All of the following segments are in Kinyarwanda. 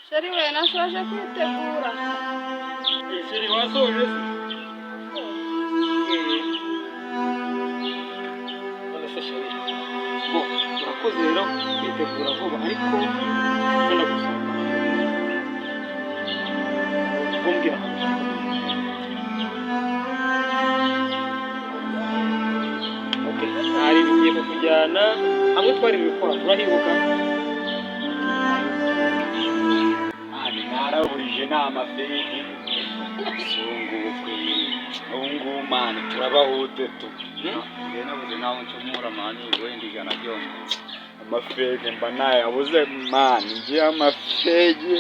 Sheri we nasoje kwitegura. Sheri wasoje se? None se Sheri. Bo, urakoze rero kwitegura vuba ariko ndenda gusaba. Kumbwira. Okay, hari bigiye kujyana hamwe twari bikora urahibuka. Naraburije nama fegi sungu mani turabahute tu nge nabuze naho ncumura mani wenda ijana byombi amafege mba nayabuze mani ngiye amafege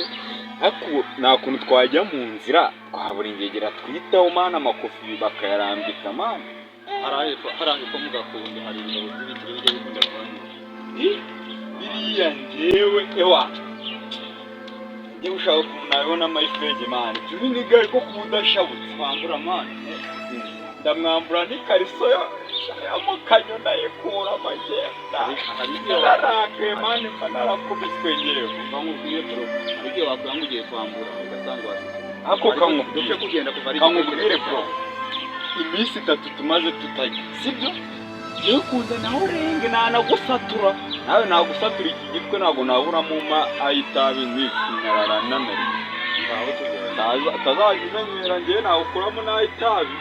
ako nakuntu twajya mu nzira twabura ingegera twitaho mani amakofi bakayarambika mani harahe ko mugakunde hari ibintu by'ibikiri bijya bikunda kubona biriya ngewe ewa njye ushaka ukuntu nabibona amayifege mani turi nigari ko kudashabutse mwambura mani ndamwambura n'ikariso y'amakanyo ndayikura amagenda nararakaye mani mba narakubiswe ngewe bamubwiye bro ariko wakwanga ugiye kwambura ugasanga wasitse ako kamubwire bro iminsi 3 tumaze tutajya sibyo iyo kuza naho urenge nanagusatura nawe nagusatura iki gitwe ntago nabura mu ma ayitabi n'ikinararananari ngaho tazagize nyera ngiye nawukuramo n'ayitabi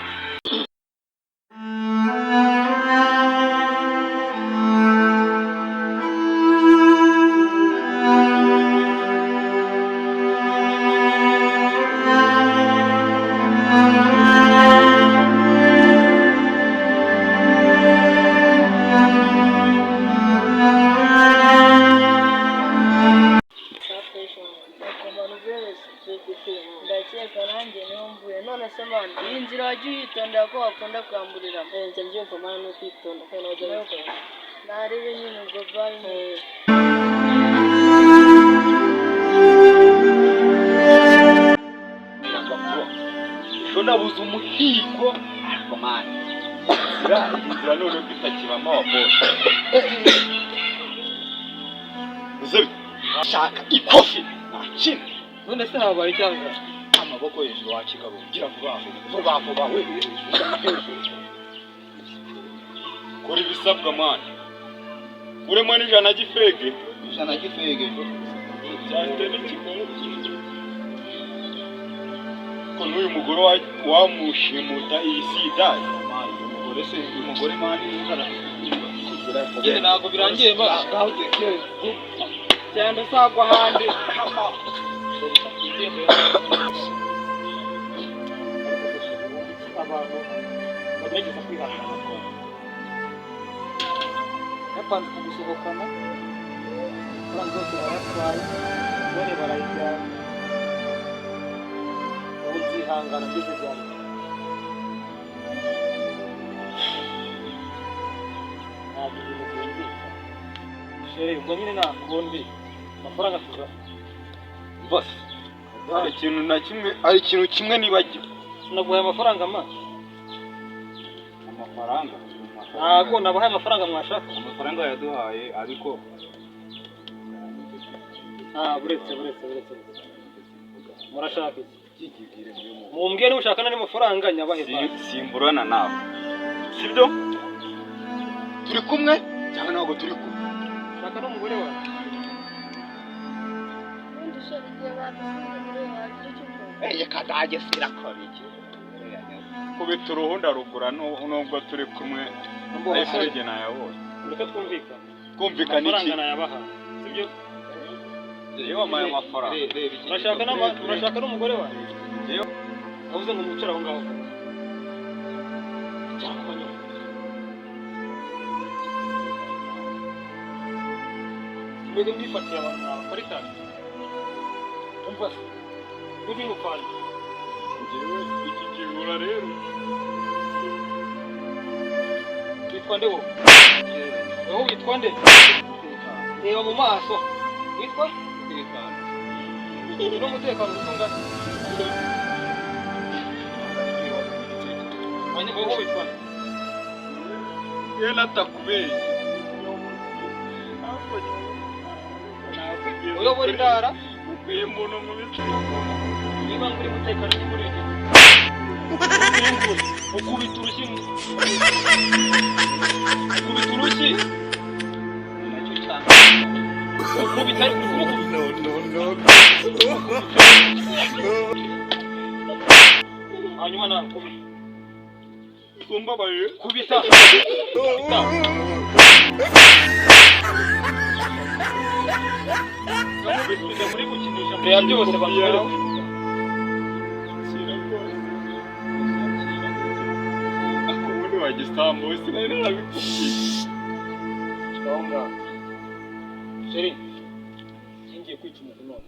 ndakeka nanjye niho mvuye none se mani iyi nzira wajya uyitondera ko wakunda kwamburira njye mbyumva mani no kwitonda kandi wajya nabikora narebe nyine ubwo bayi sho nabuze umuhigo ariko mani inzira none bitakibamo abakobwa uze shaka ikofi nakina none se habaye cyangwa amaboko hejuru wakigabo ugira vuba we kuri bisabwa mani uremo n'ijana gifege cyane n'ikigoro ko n'uyu mugore wamushimuta iyi sida umugore mani ntabwo birangiye ngaho cyane sagwa handi abantu bagerageza kwihangana yapanze kugusohokana amafaranga yose barayatwaye none barayijyana ubu nzihangana ngeze ryari ntabwo ibintu byumvikana shere ubwo nyine nta kundi amafaranga tuzana bose hari ikintu kimwe nibagiwe sinaguhaye amafaranga amafaranga ntabwo nabahaye amafaranga mwashaka amafaranga yaduhaye ariko buretse murashaka iki mumbwire niba ushaka n'andi mafaranga nyabahe simburana nawe sibyo turi kumwe cyangwa ntabwo turi kumwe ushaka n'umugore wawe kadage sirakora iki kubita uruhunda rugura nubwo turi kumwe ayifurege nayabonye reka twumvikana iki nayabaha sibyo yewe amaye amafaranga urashaka n'umugore wawe yewe avuze ngo mucara aho ngaho mbega mwifatira abantu bakora itabi umva se uri mupfana njyewe iki kigura rero witwa nde wowe witwa nde reba mu maso witwa n'umutekano utungana wowe witwa nde yewe natakubeshye uyobora indara kwimbona mu biti. Niba muri mutekano ni muri iki? Ukubita urushyi. Ukubita urushyi. Nacyo cyane. Ukubita hanyuma na kubita. Kumbabaye. Kubita. Kubita. Muri gukinisha mbere ya byose bashobora. Wagisambo sinari nabikubwiye. Chonga. Sheri. Ngiye kwica umuntu none.